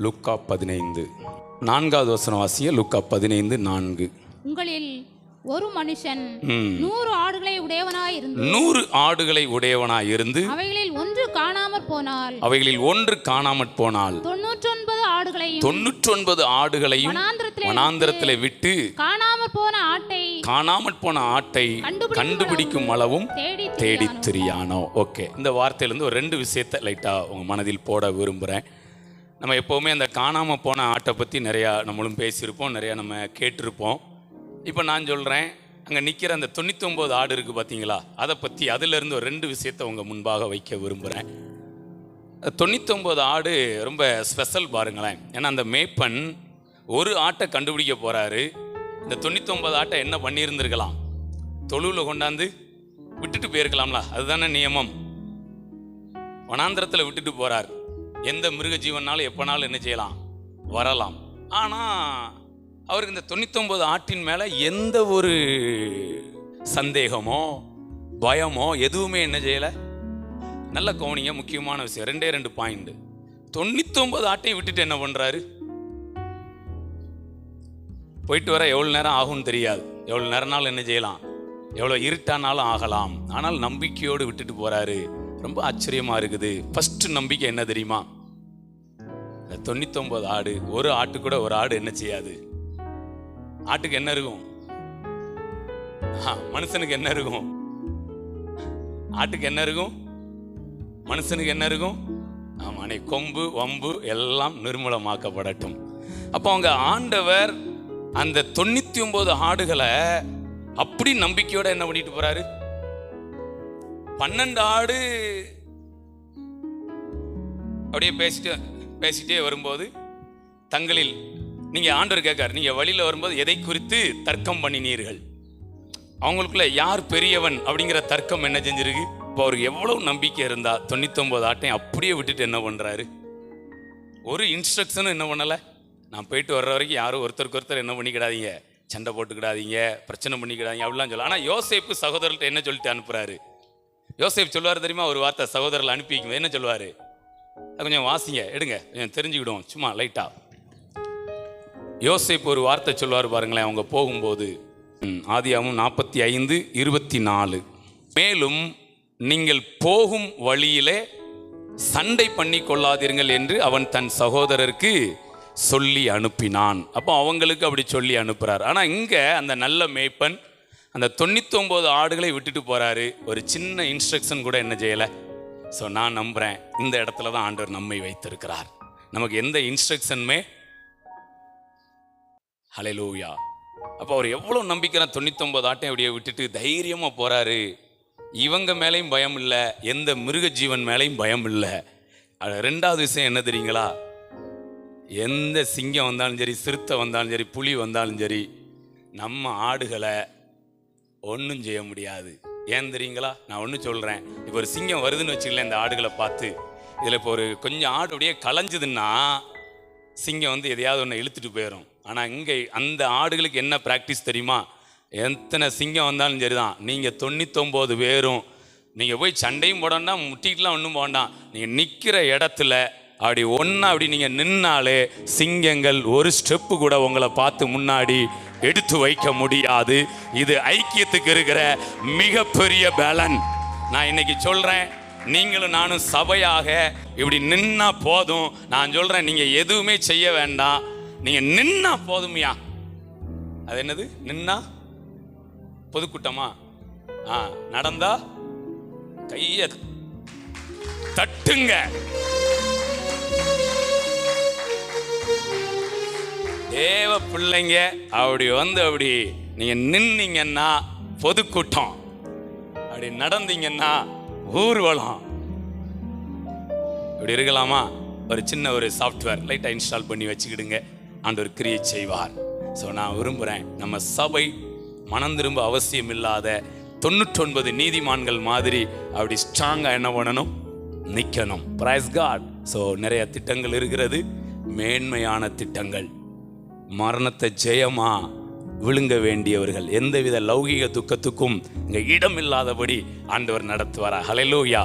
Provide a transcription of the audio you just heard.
லூக்கா 15 4வது வசனம் வாசிங்க. லூக்கா 15:4. உங்களில் ஒரு மனுஷன் 100 ஆடுகளை உடையவனாயிருந்து 100 ஆடுகளை உடையவனாயிருந்து அவைகளில் ஒன்று காணாமற் போனால் 99 ஆடுகளையும் வனாந்திரத்திலே விட்டு காணாமற் போன ஆட்டை கண்டுபிடிக்கும் அளவும் தேடித் திரியானோ. ஓகே, இந்த வார்த்தையிலேருந்து ஒரு 2 விஷயத்தை லைட்டாக உங்கள் மனதில் போட விரும்புகிறேன். நம்ம எப்போவுமே அந்த காணாமல் போன ஆட்டை பற்றி நிறையா நம்மளும் பேசியிருப்போம், நிறையா நம்ம கேட்டிருப்போம். இப்போ நான் சொல்கிறேன், அங்கே நிற்கிற அந்த 99 ஆடு இருக்குது பார்த்தீங்களா, அதை பற்றி அதிலிருந்து ஒரு 2 விஷயத்தை உங்கள் முன்பாக வைக்க விரும்புகிறேன். 99 ஆடு ரொம்ப ஸ்பெஷல் பாருங்களேன். ஏன்னா அந்த மேய்ப்பன் ஒரு ஆட்டை கண்டுபிடிக்க போகிறாரு. இந்த 99 ஆட்டை என்ன பண்ணியிருந்துருக்கலாம்? தொழுவில் கொண்டாந்து விட்டுட்டு போயிருக்கலாம்ல, அதுதானே நியமம். வனாந்திரத்தில் விட்டுட்டு போகிறார். எந்த மிருக ஜீவனாலும் எப்போனாலும் என்ன செய்யலாம், வரலாம். ஆனால் அவருக்கு இந்த 99 ஆட்டின் மேலே எந்த ஒரு சந்தேகமோ பயமோ எதுவுமே என்ன செய்யலை. நல்ல கவனிங்க, முக்கியமான விஷயம். 2 பாயிண்ட். 99 ஆட்டையும் விட்டுட்டு என்ன பண்ணுறாரு? போயிட்டு வர எவ்வளோ நேரம் ஆகும்னு தெரியாது, எவ்வளோ நேரம்னாலும் என்ன செய்யலாம், எவ்வளோ இருட்டானாலும் ஆகலாம். ஆனால் நம்பிக்கையோடு விட்டுட்டு போகிறாரு. ரொம்ப ஆச்சரியமாக இருக்குது. ஃபஸ்ட்டு நம்பிக்கை என்ன தெரியுமா? 99 ஆடு, ஒரு ஆட்டு கூட ஒரு ஆடு என்ன செய்யாது. ஆட்டுக்கு என்ன இருக்கும்? மனுஷனுக்கு என்ன இருக்கும்? ஆட்டுக்கு என்ன இருக்கும்? மனுஷனுக்கு என்ன இருக்கும்? ஆமாண்ணே, கொம்பு வம்பு எல்லாம் நிர்மூலமாக்கப்படட்டும். அப்போ அவங்க ஆண்டவர் அந்த 99 ஆடுகளை அப்படி நம்பிக்கையோட என்ன பண்ணிட்டு போறாரு. 12 ஆடு அப்படியே பேசிட்டே வரும்போது தங்களில் நீங்க ஆண்டவர் கேட்காரு, நீங்க வழியில வரும்போது எதை குறித்து தர்க்கம் பண்ணினீர்கள்? அவங்களுக்குள்ள யார் பெரியவன் அப்படிங்கிற தர்க்கம் என்ன செஞ்சிருக்கு. இப்போ அவருக்கு எவ்வளவு நம்பிக்கை இருந்தா 99 ஆட்டையும் அப்படியே விட்டுட்டு என்ன பண்றாரு? ஒரு இன்ஸ்ட்ரக்ஷனும் என்ன பண்ணல. நான் போயிட்டு வர்ற வரைக்கும் யாரும் ஒருத்தருக்கு என்ன பண்ணிக்கிடாதீங்க, சண்டை போட்டுக்கிடாதீங்க, பிரச்சனை பண்ணிக்கிடாதீங்க அப்படிலாம் சொல்ல. ஆனால் யோசேப்பு சகோதரர்கிட்ட என்ன சொல்லிட்டு அனுப்புறாரு? யோசேப் சொல்லுவார் தெரியுமா ஒரு வார்த்தை, சகோதரர்கள் அனுப்பி வைக்கும். என்ன சொல்லுவார்? கொஞ்சம் வாசிங்க, எடுங்க, கொஞ்சம் தெரிஞ்சுக்கிடுவோம் சும்மா லைட்டா. யோசேப் ஒரு வார்த்தை சொல்லுவார் பாருங்களேன். அவங்க போகும்போது ஆதியாகமம் 45:24, மேலும் நீங்கள் போகும் வழியிலே சண்டை பண்ணி கொள்ளாதீர்கள் என்று அவன் தன் சகோதரருக்கு சொல்லி அனுப்பினான். அப்போ அவங்களுக்கு அப்படி சொல்லி அனுப்புறார். ஆனால் இங்கே அந்த நல்ல மேய்ப்பன் அந்த 99 ஆடுகளை விட்டுட்டு போறாரு. ஒரு சின்ன இன்ஸ்ட்ரக்ஷன் கூட என்ன செய்யலை. ஸோ நான் நம்புகிறேன் இந்த இடத்துல தான் ஆண்டவர் நம்மை வைத்திருக்கிறார். நமக்கு எந்த இன்ஸ்ட்ரக்ஷனுமே. ஹல்லேலூயா. அப்போ அவர் எவ்வளோ நம்பிக்கிற 99 ஆட்டையும் அப்படியே விட்டுட்டு தைரியமாக போகிறாரு. இவங்க மேலேயும் பயம் இல்லை, எந்த மிருக ஜீவன் மேலேயும் பயம் இல்லை. 2வது விஷயம் என்ன தெரியுங்களா? எந்த சிங்கம் வந்தாலும் சரி, சிறுத்தை வந்தாலும் சரி, புலி வந்தாலும் சரி, நம்ம ஆடுகளை ஒன்றும் செய்ய முடியாது. ஏன் தெரியுங்களா? நான் ஒன்று சொல்கிறேன். இப்போ ஒரு சிங்கம் வருதுன்னு வச்சுக்கல, இந்த ஆடுகளை பார்த்து இதில் இப்போ ஒரு கொஞ்சம் ஆடு அப்படியே கலைஞ்சதுன்னா சிங்கம் வந்து எதையாவது ஒன்று இழுத்துட்டு போயிடும். ஆனால் இங்கே அந்த ஆடுகளுக்கு என்ன ப்ராக்டிஸ் தெரியுமா? எத்தனை சிங்கம் வந்தாலும் சரி தான், நீங்கள் 99 பேரும் நீங்கள் போய் சண்டையும் போடண்டா, முட்டிக்கிட்டுலாம் ஒன்றும் போண்டாம். நீங்கள் நிற்கிற இடத்துல அப்படி ஒன்றா அப்படி நீங்கள் நின்னாலே சிங்கங்கள் ஒரு ஸ்டெப்பு கூட உங்களை பார்த்து முன்னாடி எடுத்து வைக்க முடியாது. இது ஐக்கியத்துக்கு இருக்கிற மிகப்பெரிய பலன். நான் இன்னைக்கு சொல்கிறேன், நீங்களும் நானும் சபையாக இப்படி நின்னா போதும். நான் சொல்கிறேன், நீங்கள் எதுவுமே செய்ய வேண்டாம், நீங்கள் நின்னா போதுமையா. அது என்னது? நின்னா பொதுக்கூட்டமா? நடந்தா கையை தட்டுங்க. தேவ பிள்ளைங்க அப்படி வந்து அப்படி நீங்க நின்னீங்கன்னா பொதுக்கூட்டம், அப்படி நடந்தீங்கன்னா ஊர்வலம். இப்படி இருக்கலாமா? ஒரு சின்ன ஒரு சாஃப்ட்வேர் லைட்டாக இன்ஸ்டால் பண்ணி வச்சுக்கிடுங்க, ஆண்டவர் கிரியேட் செய்வார். ஸோ நான் விரும்புகிறேன், நம்ம சபை மனம் திரும்ப அவசியம் இல்லாத 99 நீதிமான்கள் மாதிரி அப்படி ஸ்ட்ராங்காக என்ன பண்ணணும், நிற்கணும். Price God. ஸோ நிறைய திட்டங்கள் இருக்கிறது, மேன்மையான திட்டங்கள். மரணத்தை ஜெயமா விழுங்க வேண்டியவர்கள், எந்தவித லௌகிக துக்கத்துக்கும் இங்கே இடம் இல்லாதபடி ஆண்டவர் நடத்துவாரா. ஹல்லேலூயா.